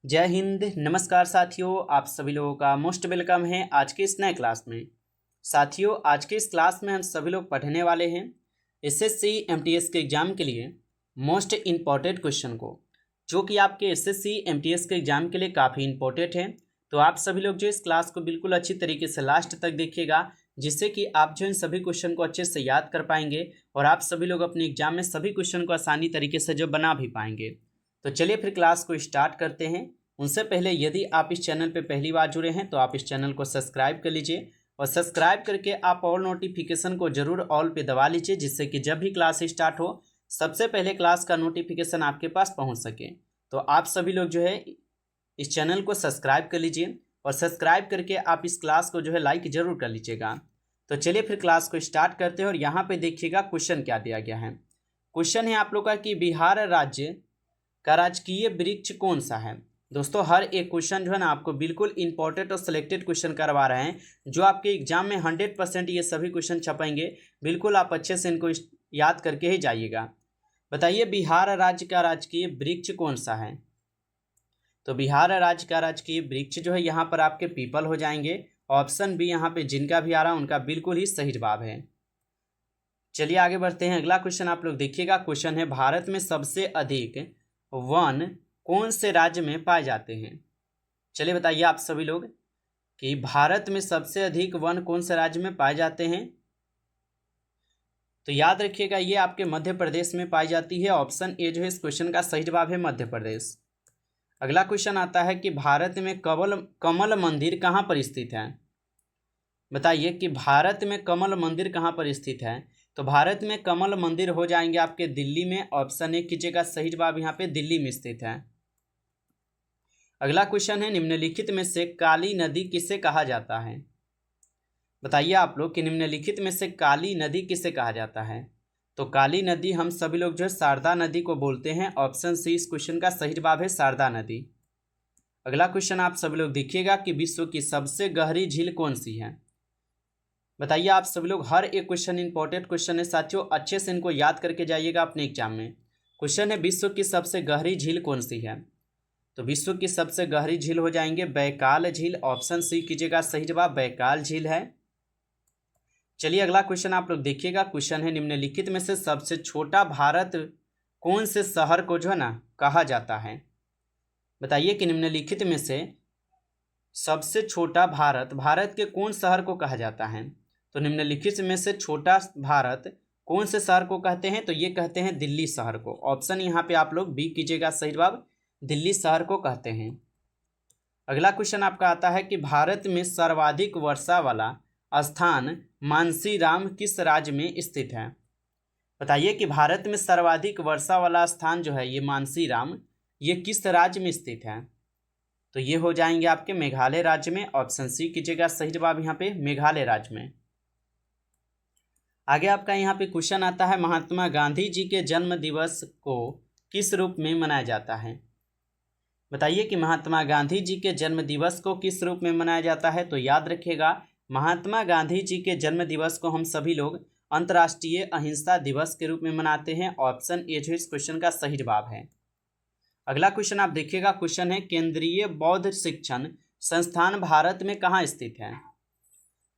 जय हिंद। नमस्कार साथियों, आप सभी लोगों का मोस्ट वेलकम है आज के इस नए क्लास में। साथियों, आज के इस क्लास में हम सभी लोग पढ़ने वाले हैं एसएससी एमटीएस के एग्ज़ाम के लिए मोस्ट इम्पॉर्टेंट क्वेश्चन को, जो कि आपके एसएससी एमटीएस के एग्ज़ाम के लिए काफ़ी इंपॉर्टेंट है। तो आप सभी लोग जो इस क्लास को बिल्कुल अच्छी तरीके से लास्ट तक देखिएगा, जिससे कि आप जो इन सभी क्वेश्चन को अच्छे से याद कर पाएंगे और आप सभी लोग अपने एग्जाम में सभी क्वेश्चन को आसानी तरीके से जो बना भी पाएंगे। तो चलिए फिर क्लास को स्टार्ट करते हैं। उनसे पहले यदि आप इस चैनल पर पहली बार जुड़े हैं तो आप इस चैनल को सब्सक्राइब कर लीजिए और सब्सक्राइब करके आप ऑल नोटिफिकेशन को जरूर ऑल पे दबा लीजिए, जिससे कि जब भी क्लास स्टार्ट हो सबसे पहले क्लास का नोटिफिकेशन आपके पास पहुंच सके। तो आप सभी लोग जो है इस चैनल को सब्सक्राइब कर लीजिए और सब्सक्राइब करके आप इस क्लास को जो है लाइक जरूर कर लीजिएगा। तो चलिए फिर क्लास को स्टार्ट करते हैं और यहाँ पे देखिएगा क्वेश्चन क्या दिया गया है। क्वेश्चन है आप लोग का कि बिहार राज्य का राजकीय वृक्ष कौन सा है। दोस्तों, हर एक क्वेश्चन जो है ना आपको बिल्कुल इंपॉर्टेंट और सिलेक्टेड क्वेश्चन करवा रहे हैं, जो आपके एग्जाम में 100% ये सभी क्वेश्चन छपेंगे। बिल्कुल आप अच्छे से इनको याद करके ही जाइएगा। बताइए बिहार राज्य का राजकीय वृक्ष कौन सा है। तो बिहार राज्य का राजकीय वृक्ष जो है यहाँ पर आपके पीपल हो जाएंगे। ऑप्शन बी यहाँ पे जिनका भी आ रहा है उनका बिल्कुल ही सही जवाब है। चलिए आगे बढ़ते हैं। अगला क्वेश्चन आप लोग देखिएगा। क्वेश्चन है भारत में सबसे अधिक वन कौन से राज्य में पाए जाते हैं। चलिए बताइए आप सभी लोग कि भारत में सबसे अधिक वन कौन से राज्य में पाए जाते हैं। तो याद रखिएगा ये आपके मध्य प्रदेश में पाई जाती है। ऑप्शन ए जो है इस क्वेश्चन का सही जवाब है, मध्य प्रदेश। अगला क्वेश्चन आता है कि भारत में कमल मंदिर कहाँ पर स्थित है। बताइए कि भारत में कमल मंदिर कहाँ पर स्थित है। तो भारत में कमल मंदिर हो जाएंगे आपके दिल्ली में। ऑप्शन ए कीजिएगा, सही जवाब यहाँ पे दिल्ली में स्थित है। अगला क्वेश्चन है निम्नलिखित में से काली नदी किसे कहा जाता है। बताइए आप लोग कि निम्नलिखित में से काली नदी किसे कहा जाता है। तो काली नदी हम सभी लोग जो है शारदा नदी को बोलते हैं। ऑप्शन सी इस क्वेश्चन का सही जवाब है, शारदा नदी। अगला क्वेश्चन आप सभी लोग देखिएगा कि विश्व की सबसे गहरी झील कौन सी है। बताइए आप सभी लोग, हर एक क्वेश्चन इंपॉर्टेंट क्वेश्चन है साथियों, अच्छे से इनको याद करके जाइएगा अपने एग्जाम में। क्वेश्चन है विश्व की सबसे गहरी झील कौन सी है। तो विश्व की सबसे गहरी झील हो जाएंगे बैकाल झील। ऑप्शन सी कीजिएगा, सही जवाब बैकाल झील है। चलिए अगला क्वेश्चन आप लोग देखिएगा। क्वेश्चन है निम्नलिखित में से सबसे छोटा भारत कौन से शहर को जो है ना कहा जाता है। बताइए कि निम्नलिखित में से सबसे छोटा भारत के कौन शहर को कहा जाता है। तो निम्नलिखित में से छोटा भारत कौन से शहर को कहते हैं। तो ये कहते हैं दिल्ली शहर को। ऑप्शन यहाँ पे आप लोग बी कीजिएगा, सही जवाब दिल्ली शहर को कहते हैं। अगला क्वेश्चन आपका आता है कि भारत में सर्वाधिक वर्षा वाला स्थान मानसीराम किस राज्य में स्थित है। बताइए कि भारत में सर्वाधिक वर्षा वाला स्थान जो है ये मानसीराम, ये किस राज्य में स्थित है। तो ये हो जाएंगे आपके मेघालय राज्य में। ऑप्शन सी कीजिएगा, सही जवाब यहाँ पे मेघालय राज्य में। आगे आपका यहाँ पे क्वेश्चन आता है महात्मा गांधी जी के जन्म दिवस को किस रूप में मनाया जाता है। बताइए कि महात्मा गांधी जी के जन्म दिवस को किस रूप में मनाया जाता है। तो याद रखिएगा, महात्मा गांधी जी के जन्म दिवस को हम सभी लोग अंतर्राष्ट्रीय अहिंसा दिवस के रूप में मनाते हैं। ऑप्शन ए जो इस क्वेश्चन का सही जवाब है। अगला क्वेश्चन आप देखिएगा। क्वेश्चन है केंद्रीय बौद्ध शिक्षण संस्थान भारत में कहाँ स्थित है।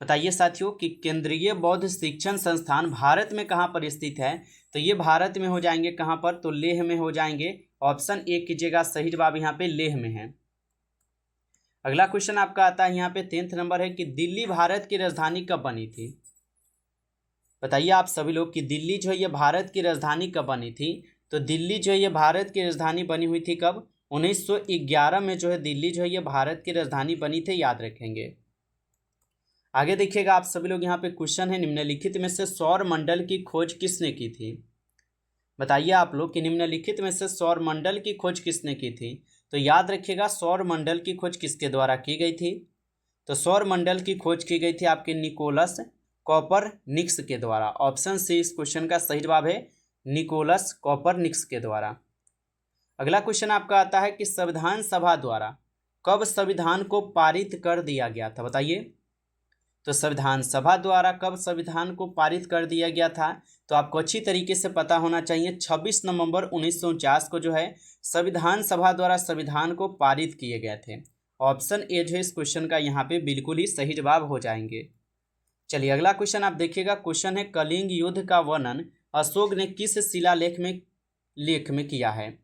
बताइए साथियों कि केंद्रीय बौद्ध शिक्षण संस्थान भारत में कहाँ पर स्थित है। तो ये भारत में हो जाएंगे कहाँ पर, तो लेह में हो जाएंगे। ऑप्शन ए कीजिएगा, सही जवाब यहाँ पे लेह में है। अगला क्वेश्चन आपका आता है यहाँ पे 10th नंबर है कि दिल्ली भारत की राजधानी कब बनी थी। बताइए आप सभी लोग कि दिल्ली जो है ये भारत की राजधानी कब बनी थी। तो दिल्ली जो है ये भारत की राजधानी बनी हुई थी कब, 1911 में जो है दिल्ली जो है ये भारत की राजधानी बनी थी, याद रखेंगे। आगे देखिएगा आप सभी लोग, यहाँ पे क्वेश्चन है निम्नलिखित में से सौर मंडल की खोज किसने की थी। बताइए आप लोग कि निम्नलिखित में से सौर मंडल की खोज किसने की थी। तो याद रखिएगा सौर मंडल की खोज किसके द्वारा की गई थी। तो सौर मंडल की खोज की गई थी आपके निकोलस कॉपरनिकस के द्वारा। ऑप्शन सी इस क्वेश्चन का सही जवाब है, निकोलस कॉपरनिकस के द्वारा। अगला क्वेश्चन आपका आता है कि संविधान सभा द्वारा कब संविधान को पारित कर दिया गया था। बताइए। तो संविधान सभा द्वारा कब संविधान को पारित कर दिया गया था? तो आपको अच्छी तरीके से पता होना चाहिए 26 नवंबर 1949 को जो है संविधान सभा द्वारा संविधान को पारित किए गए थे। ऑप्शन ए जो है इस क्वेश्चन का यहाँ पे बिल्कुल ही सही जवाब हो जाएंगे। चलिए अगला क्वेश्चन आप देखिएगा। क्वेश्चन है कलिंग युद्ध का वर्णन अशोक ने किस शिलालेख में किया है?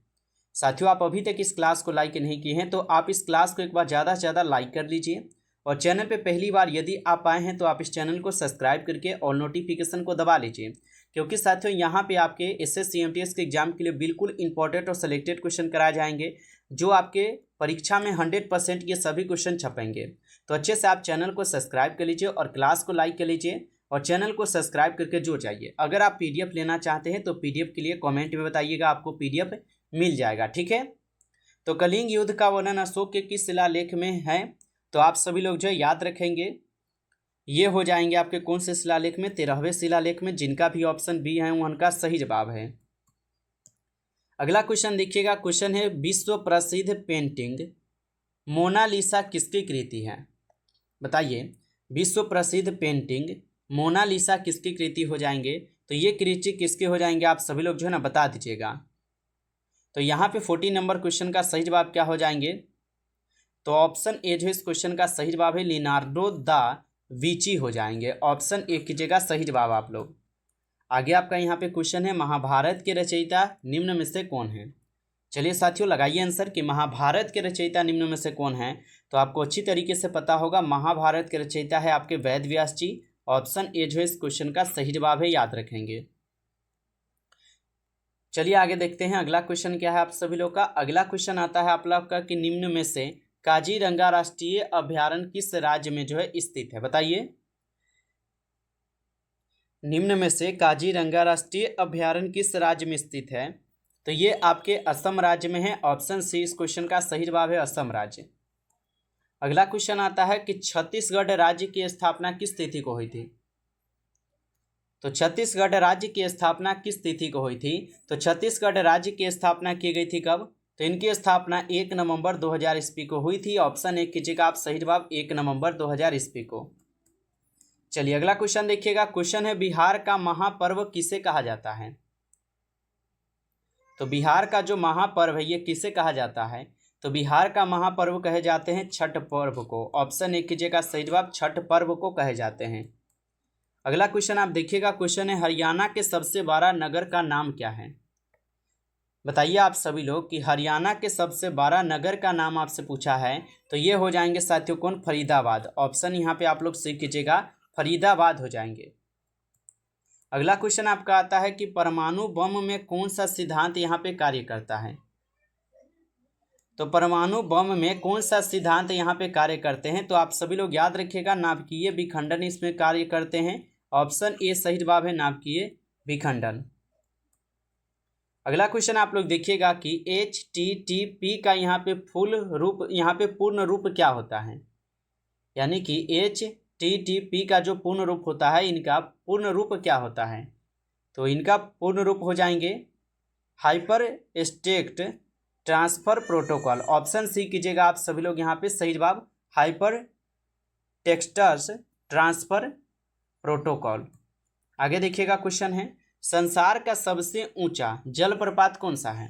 साथियों, आप अभी तक इस क्लास को लाइक नहीं किए हैं तो आप इस क्लास को एक बार ज़्यादा से ज़्यादा लाइक कर लीजिए, और चैनल पे पहली बार यदि आप आए हैं तो आप इस चैनल को सब्सक्राइब करके और नोटिफिकेशन को दबा लीजिए, क्योंकि साथियों यहाँ पे आपके एसएससी एमटीएस के एग्जाम के लिए बिल्कुल इंपॉर्टेंट और सिलेक्टेड क्वेश्चन कराए जाएंगे, जो आपके परीक्षा में 100% ये सभी क्वेश्चन छपेंगे। तो अच्छे से आप चैनल को सब्सक्राइब कर लीजिए और क्लास को लाइक कर लीजिए और चैनल को सब्सक्राइब करके जुड़ जाइए। अगर आप पीडीएफ लेना चाहते हैं तो पीडीएफ के लिए कमेंट में बताइएगा, आपको पीडीएफ मिल जाएगा। ठीक है, तो कलिंग युद्ध का वर्णन अशोक के किस शिलालेख में है? तो आप सभी लोग जो है याद रखेंगे, ये हो जाएंगे आपके कौन से शिलालेख में? 13वें शिलालेख में, जिनका भी ऑप्शन बी है उनका सही जवाब है। अगला क्वेश्चन देखिएगा। क्वेश्चन है विश्व प्रसिद्ध पेंटिंग मोनालिसा किसकी कृति है? बताइए, विश्व प्रसिद्ध पेंटिंग मोनालिसा किसकी कृति हो जाएंगे? तो ये कृति किसके हो जाएंगे? आप सभी लोग जो है ना बता दीजिएगा। तो यहाँ पे 40 नंबर क्वेश्चन का सही जवाब क्या हो जाएंगे? तो ऑप्शन ए जो इस क्वेश्चन का सही जवाब है लियोनार्डो दा विंची हो जाएंगे। ऑप्शन ए कीजिएगा सही जवाब आप लोग। आगे आपका यहाँ पे क्वेश्चन है महाभारत के रचयिता निम्न में से कौन है? चलिए साथियों लगाइए आंसर कि महाभारत के रचयिता निम्न में से कौन है। तो आपको अच्छी तरीके से पता होगा, महाभारत के रचयिता है आपके वेद व्यास जी। ऑप्शन ए जो है इस क्वेश्चन का सही जवाब है, याद रखेंगे। चलिए आगे देखते हैं अगला क्वेश्चन क्या है आप सभी लोग का। अगला क्वेश्चन आता है आप लोग का कि निम्न में से काजीरंगा राष्ट्रीय अभयारण्य किस राज्य में जो है स्थित है? बताइए, निम्न में से काजीरंगा राष्ट्रीय अभयारण्य किस राज्य में स्थित है? तो ये आपके असम राज्य में है। ऑप्शन सी इस क्वेश्चन का सही जवाब है, असम राज्य। अगला क्वेश्चन आता है कि छत्तीसगढ़ राज्य की स्थापना किस तिथि को हुई थी? तो छत्तीसगढ़ राज्य की स्थापना किस तिथि को हुई थी? तो छत्तीसगढ़ राज्य की स्थापना की गई थी कब? तो इनकी स्थापना 1 नवंबर 2000 ईस्वी को हुई थी। ऑप्शन ए कीजिएगा आप सही जवाब, 1 नवंबर 2000 ईस्वी को। चलिए अगला क्वेश्चन देखिएगा। क्वेश्चन है बिहार का महापर्व किसे कहा जाता है? तो बिहार का जो महापर्व है ये किसे कहा जाता है? तो बिहार का महापर्व कहे जाते हैं छठ पर्व को। ऑप्शन ए कीजिएगा सही जवाब, छठ पर्व को कहे जाते हैं। अगला क्वेश्चन आप देखिएगा। क्वेश्चन है हरियाणा के सबसे बड़ा नगर का नाम क्या है? बताइए आप सभी लोग कि हरियाणा के सबसे बड़ा नगर का नाम आपसे पूछा है। तो ये हो जाएंगे साथियों कौन? फरीदाबाद। ऑप्शन यहाँ पे आप लोग सीख कीजिएगा, फरीदाबाद हो जाएंगे। अगला क्वेश्चन आपका आता है कि परमाणु बम में कौन सा सिद्धांत यहाँ पे कार्य करता है? तो परमाणु बम में कौन सा सिद्धांत यहाँ पे कार्य करते हैं? तो आप सभी लोग याद रखिएगा, नाभिकीय विखंडन इसमें कार्य करते हैं। ऑप्शन ए सही जवाब है, नाभिकीय विखंडन। अगला क्वेश्चन आप लोग देखिएगा कि HTTP का यहाँ पे फुल रूप, यहाँ पे पूर्ण रूप क्या होता है? यानी कि HTTP का जो पूर्ण रूप होता है, इनका पूर्ण रूप क्या होता है? तो इनका पूर्ण रूप हो जाएंगे hyper state transfer protocol. Option C कीजिएगा आप सभी लोग यहाँ पे सही जवाब, हाइपर टेक्स्टर्स ट्रांसफर प्रोटोकॉल। आगे देखिएगा क्वेश्चन है संसार का सबसे ऊंचा जलप्रपात कौन सा है?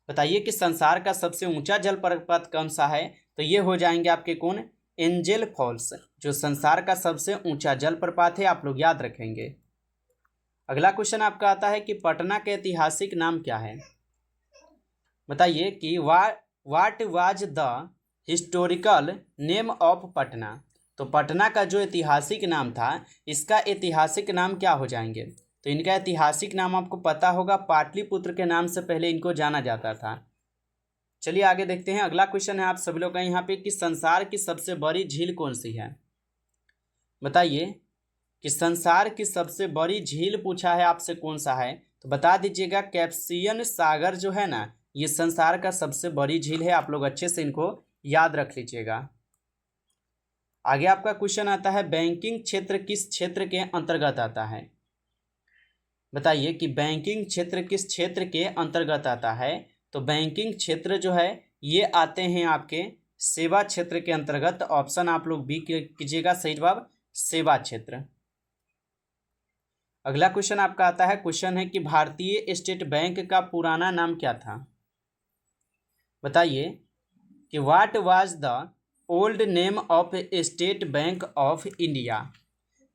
बताइए कि संसार का सबसे ऊंचा जलप्रपात कौन सा है? तो ये हो जाएंगे आपके कौन? एंजल फॉल्स, जो संसार का सबसे ऊंचा जलप्रपात है, आप लोग याद रखेंगे। अगला क्वेश्चन आपका आता है कि पटना के ऐतिहासिक नाम क्या है? बताइए कि what was the historical name of Patna? तो पटना का जो ऐतिहासिक नाम था, इसका ऐतिहासिक नाम क्या हो जाएंगे? तो इनका ऐतिहासिक नाम आपको पता होगा, पाटलिपुत्र के नाम से पहले इनको जाना जाता था। चलिए आगे देखते हैं। अगला क्वेश्चन है आप सभी लोग का यहाँ पे कि संसार की सबसे बड़ी झील कौन सी है? बताइए कि संसार की सबसे बड़ी झील पूछा है आपसे, कौन सा है? तो बता दीजिएगा कैस्पियन सागर जो है ना, ये संसार का सबसे बड़ी झील है। आप लोग अच्छे से इनको याद रख लीजिएगा। आगे आपका क्वेश्चन आता है बैंकिंग क्षेत्र किस क्षेत्र के अंतर्गत आता है? बताइए कि बैंकिंग क्षेत्र किस क्षेत्र के अंतर्गत आता है? तो बैंकिंग क्षेत्र जो है ये आते हैं आपके सेवा क्षेत्र के अंतर्गत। ऑप्शन आप लोग बी कीजिएगा, सही जवाब सेवा क्षेत्र। अगला क्वेश्चन आपका आता है, क्वेश्चन है कि भारतीय स्टेट बैंक का पुराना नाम क्या था। बताइए कि what was the old name of state bank of India.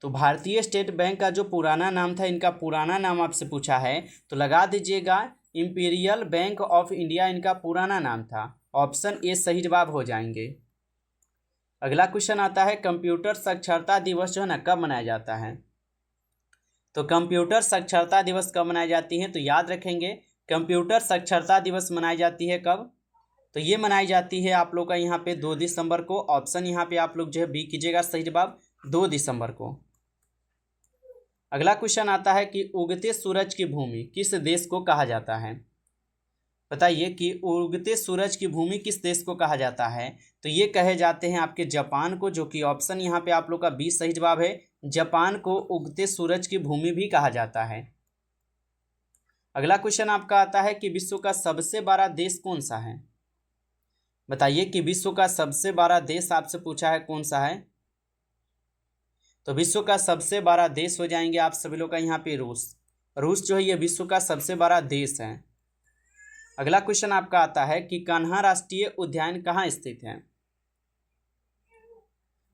तो भारतीय स्टेट बैंक का जो पुराना नाम था, इनका पुराना नाम आपसे पूछा है तो लगा दीजिएगा इंपीरियल बैंक ऑफ इंडिया इनका पुराना नाम था। ऑप्शन ए सही जवाब हो जाएंगे। अगला क्वेश्चन आता है, कंप्यूटर साक्षरता दिवस जो है ना कब मनाया जाता है। तो कंप्यूटर साक्षरता दिवस कब मनाई जाती है, तो याद रखेंगे कंप्यूटर साक्षरता दिवस मनाई जाती है कब, तो ये मनाई जाती है आप लोग का यहाँ पे 2 दिसंबर को। ऑप्शन यहाँ पे आप लोग जो है बी कीजिएगा, सही जवाब 2 दिसंबर को। अगला क्वेश्चन आता है कि उगते सूरज की भूमि किस देश को कहा जाता है। बताइए कि उगते सूरज की भूमि किस देश को कहा जाता है, तो ये कहे जाते हैं आपके जापान को, जो कि ऑप्शन यहाँ पे आप लोग का बी सही जवाब है। जापान को उगते सूरज की भूमि भी कहा जाता है। अगला क्वेश्चन आपका आता है कि विश्व का सबसे बड़ा देश कौन सा है। बताइए कि विश्व का सबसे बड़ा देश आपसे पूछा है कौन सा है, तो विश्व का सबसे बड़ा देश हो जाएंगे आप सभी लोग का यहाँ पे रूस। रूस जो है ये विश्व का सबसे बड़ा देश है। अगला क्वेश्चन आपका आता है कि कान्हा राष्ट्रीय उद्यान कहाँ स्थित है।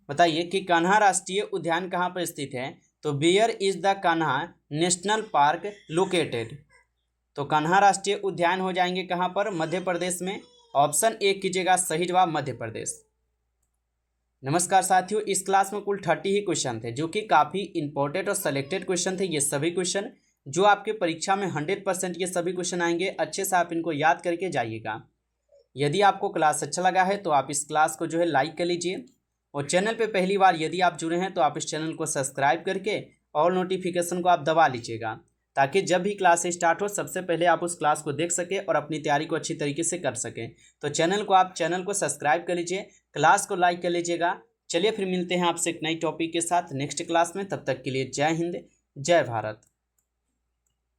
बताइए कि कान्हा राष्ट्रीय उद्यान कहाँ पर स्थित है, तो where is the Kanha national park located. तो कान्हा राष्ट्रीय उद्यान हो जाएंगे कहाँ पर, मध्य प्रदेश में। ऑप्शन ए कीजिएगा, सही जवाब मध्य प्रदेश। नमस्कार साथियों, इस क्लास में कुल 30 ही क्वेश्चन थे जो कि काफ़ी इंपॉर्टेंट और सेलेक्टेड क्वेश्चन थे। ये सभी क्वेश्चन जो आपके परीक्षा में 100% ये सभी क्वेश्चन आएंगे। अच्छे से आप इनको याद करके जाइएगा। यदि आपको क्लास अच्छा लगा है तो आप इस क्लास को जो है लाइक कर लीजिए, और चैनल पे पहली बार यदि आप जुड़े हैं तो आप इस चैनल को सब्सक्राइब करके और नोटिफिकेशन को आप दबा लीजिएगा, ताकि जब भी क्लास स्टार्ट हो सबसे पहले आप उस क्लास को देख सकें और अपनी तैयारी को अच्छी तरीके से कर सकें। तो चैनल को सब्सक्राइब कर लीजिए, क्लास को लाइक कर लीजिएगा। चलिए फिर मिलते हैं आपसे एक नई टॉपिक के साथ नेक्स्ट क्लास में। तब तक के लिए जय हिंद, जय भारत।